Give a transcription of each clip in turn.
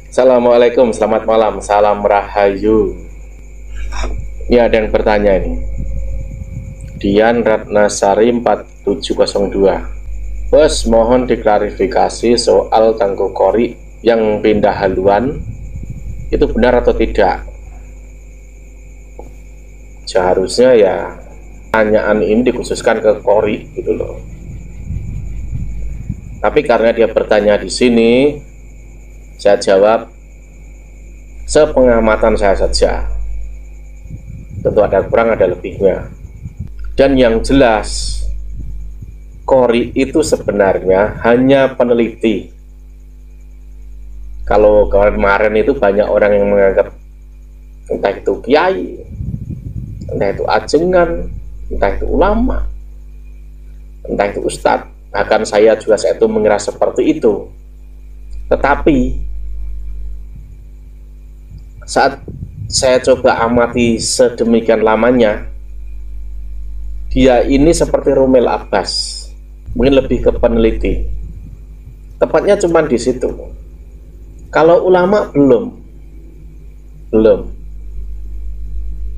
Assalamualaikum, selamat malam, salam rahayu. Ini ada yang bertanya ini. Dian Ratnasari 4702. Bos, mohon diklarifikasi soal Tangguh Qori yang pindah haluan. Itu benar atau tidak? Seharusnya ya pertanyaan ini dikhususkan ke Qori gitu loh. Tapi karena dia bertanya di sini, saya jawab sepengamatan saya saja. Tentu ada kurang ada lebihnya. Dan yang jelas, Qori itu sebenarnya hanya peneliti. Kalau kemarin itu banyak orang yang menganggap entah itu kiai, entah itu ajengan, entah itu ulama, entah itu ustadz. Bahkan saya juga saat itu mengira seperti itu. Tetapi saat saya coba amati sedemikian lamanya, dia ini seperti Rumel Abbas, mungkin lebih ke peneliti. Tepatnya cuma di situ. Kalau ulama belum.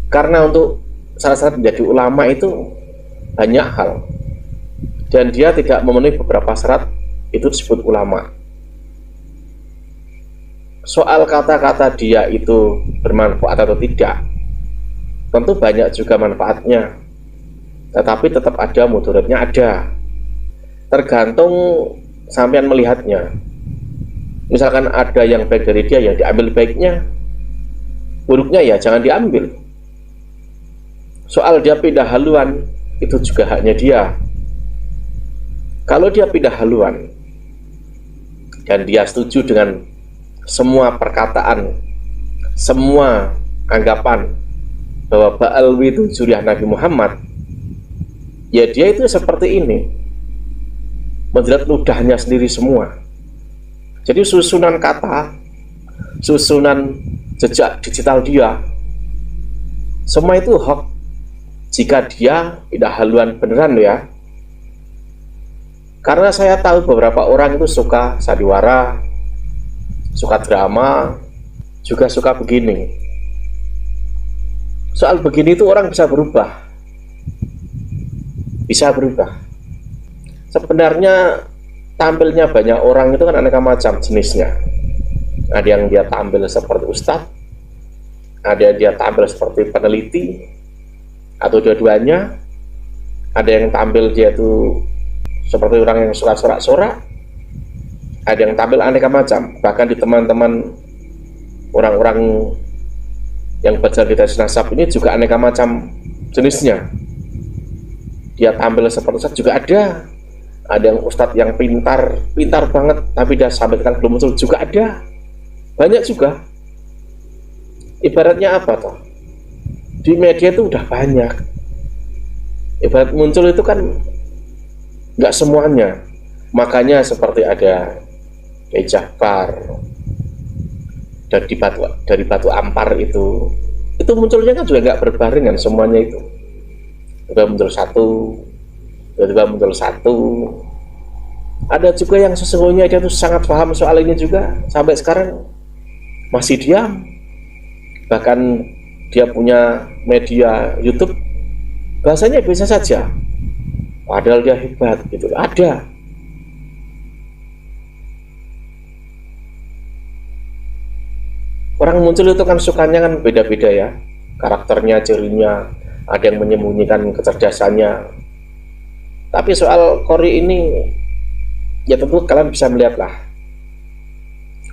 Karena untuk syarat-syarat menjadi ulama itu banyak hal, dan dia tidak memenuhi beberapa syarat itu disebut ulama. Soal kata-kata dia itu bermanfaat atau tidak, tentu banyak juga manfaatnya, tetapi tetap ada mudaratnya, ada. Tergantung sampean melihatnya. Misalkan ada yang baik dari dia, ya diambil baiknya, buruknya ya jangan diambil. Soal dia pindah haluan, itu juga haknya dia. Kalau dia pindah haluan dan dia setuju dengan semua perkataan, semua anggapan bahwa Ba'alwi itu zuriyah Nabi Muhammad, ya dia itu seperti ini, menjilat ludahnya sendiri semua. Jadi susunan kata, susunan jejak digital dia, semua itu hoax jika dia pindah haluan beneran ya. Karena saya tahu beberapa orang itu suka sandiwara, suka drama, juga suka begini. Soal begini itu orang bisa berubah. Bisa berubah. Sebenarnya tampilnya banyak orang itu kan aneka macam jenisnya. Ada yang dia tampil seperti ustadz, ada yang dia tampil seperti peneliti, atau dua-duanya. Ada yang tampil dia itu seperti orang yang suka sorak-sorak, ada yang tampil aneka macam. Bahkan di teman-teman orang-orang yang belajar di tes nasab ini juga aneka macam jenisnya. Dia tampil seperti ustadz juga ada. Ada yang ustadz yang pintar banget, tapi dia sampai sekarang belum muncul juga ada. Banyak juga. Ibaratnya apa toh? Di media itu udah banyak. Ibarat muncul itu kan nggak semuanya. Makanya seperti ada Kiai Jafar dari Batu Ampar itu munculnya kan juga nggak berbarengan semuanya itu. Tiba-tiba muncul satu. Ada juga yang sesungguhnya dia tuh sangat paham soal ini juga, sampai sekarang masih diam. Bahkan dia punya media YouTube, bahasanya biasa saja, padahal dia hebat gitu. Ada. Orang muncul itu kan sukanya kan beda-beda ya, karakternya, cirinya. Ada yang menyembunyikan kecerdasannya. Tapi soal Qori ini, ya tentu kalian bisa melihatlah,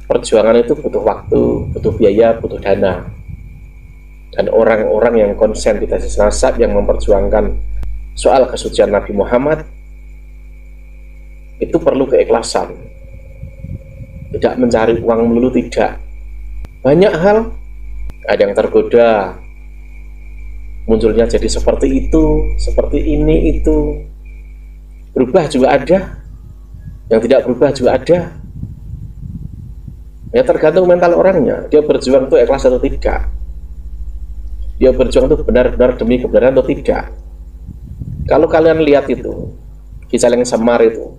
perjuangan itu butuh waktu, butuh biaya, butuh dana. Dan orang-orang yang konsen di tesis nasab, yang memperjuangkan soal kesucian Nabi Muhammad, itu perlu keikhlasan. Tidak mencari uang melulu, tidak. Banyak hal, ada yang tergoda, munculnya jadi seperti itu, seperti ini, itu. Berubah juga ada, yang tidak berubah juga ada. Ya tergantung mental orangnya, dia berjuang itu ikhlas atau tidak. Dia berjuang itu benar-benar demi kebenaran atau tidak. Kalau kalian lihat itu Ki Celeng Semar itu,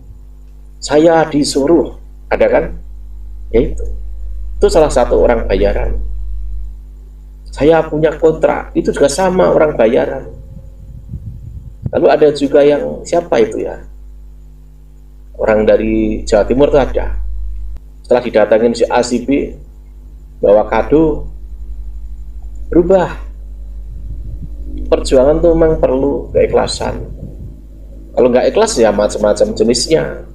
saya disuruh, ada kan? Ya itu. itu salah satu orang bayaran. Saya punya kontrak, itu juga sama orang bayaran. Lalu ada juga yang siapa itu ya, orang dari Jawa Timur itu ada, setelah didatangin si A si B bawa kado, berubah. Perjuangan tuh memang perlu keikhlasan. Kalau nggak ikhlas ya macam-macam jenisnya,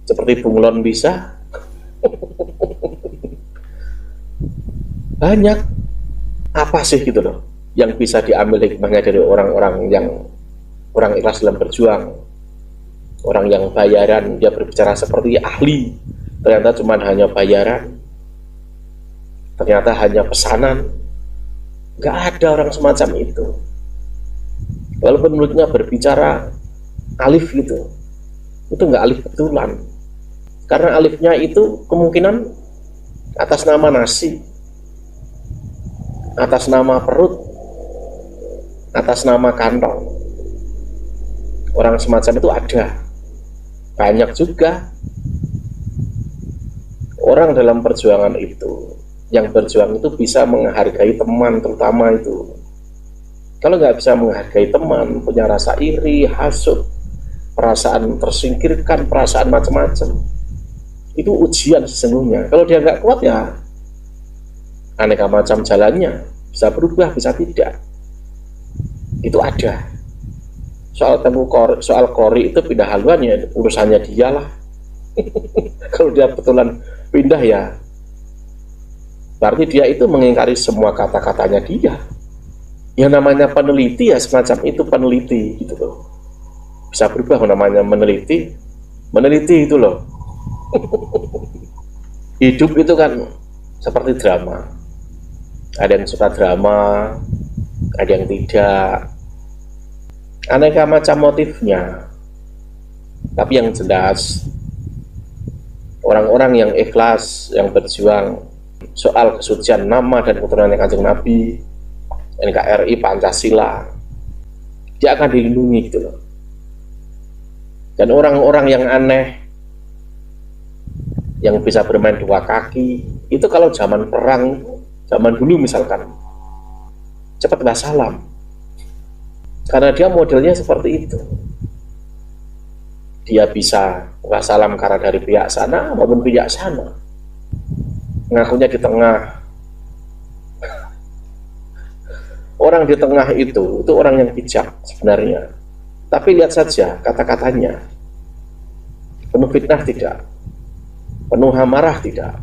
seperti bunglon bisa. Banyak apa sih gitu loh yang bisa diambil hikmahnya dari orang-orang yang orang ikhlas dalam berjuang. Orang yang bayaran, dia berbicara seperti ahli, ternyata cuma hanya bayaran, ternyata hanya pesanan. Nggak ada orang semacam itu. Walaupun mulutnya berbicara alif gitu, itu nggak alif betulan. Karena alifnya itu kemungkinan atas nama nasi, atas nama perut, atas nama kantong. Orang semacam itu ada, banyak juga. Orang dalam perjuangan itu, yang berjuang itu bisa menghargai teman, terutama itu. Kalau nggak bisa menghargai teman, punya rasa iri, hasut, perasaan tersingkirkan, perasaan macam-macam, itu ujian sesungguhnya. Kalau dia nggak kuat ya aneka macam jalannya, bisa berubah, bisa tidak. Itu ada. Soal kori itu pindah haluan ya urusannya dia lah. Kalau dia betulan pindah ya berarti dia itu mengingkari semua kata-katanya dia. Yang namanya peneliti ya semacam itu, peneliti gitu loh. Bisa berubah namanya meneliti itu loh. Hidup itu kan seperti drama. Ada yang suka drama, ada yang tidak. Aneka macam motifnya. Tapi yang jelas orang-orang yang ikhlas, yang berjuang soal kesucian nama dan keturunan Kanjeng Nabi, NKRI, Pancasila, dia akan dilindungi gitu loh. Dan orang-orang yang aneh, yang bisa bermain dua kaki, itu kalau zaman perang, zaman dulu misalkan, cepat wassalam. Karena dia modelnya seperti itu. Dia bisa wassalam karena dari pihak sana maupun pihak sana. Ngakunya di tengah. Orang di tengah itu orang yang bijak sebenarnya. Tapi lihat saja kata-katanya. Penuh fitnah tidak, penuh amarah tidak,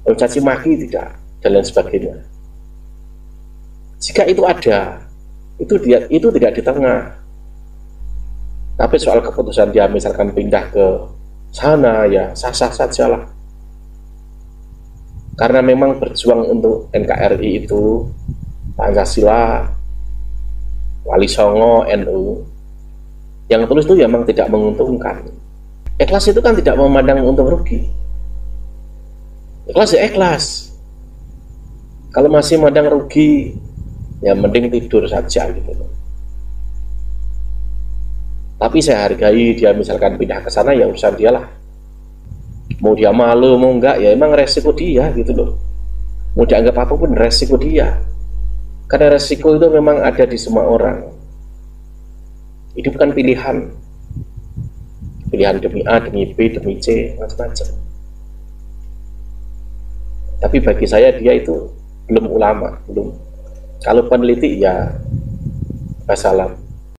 penuh caci maki tidak, dan lain sebagainya. Jika itu ada, itu tidak di tengah. Tapi soal keputusan dia misalkan pindah ke sana ya sah-sah sajalah. Karena memang berjuang untuk NKRI itu, Pancasila, Wali Songo, NU, yang tulis itu ya memang tidak menguntungkan. Ikhlas itu kan tidak memandang untung rugi. Ikhlas ya ikhlas. Kalau masih memandang rugi, ya mending tidur saja gitu. Tapi saya hargai dia misalkan pindah ke sana ya urusan dia lah. Mau dia malu mau enggak ya emang resiko dia gitu loh. Mau dianggap apapun resiko dia. Karena resiko itu memang ada di semua orang. Hidup kan pilihan. Pilihan demi A, demi B, demi C, macam-macam. Tapi bagi saya dia itu belum ulama, belum. Kalau peneliti ya wassalam.